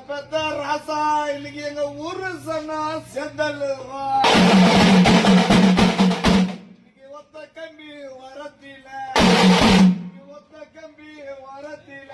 பெத்த ராசா இன்னைக்கு எங்க ஊரு சொன்னா செந்தல் இன்னைக்கு ஒத்த கம்பி வரத்தில ஒத்த கம்பி வரத்தில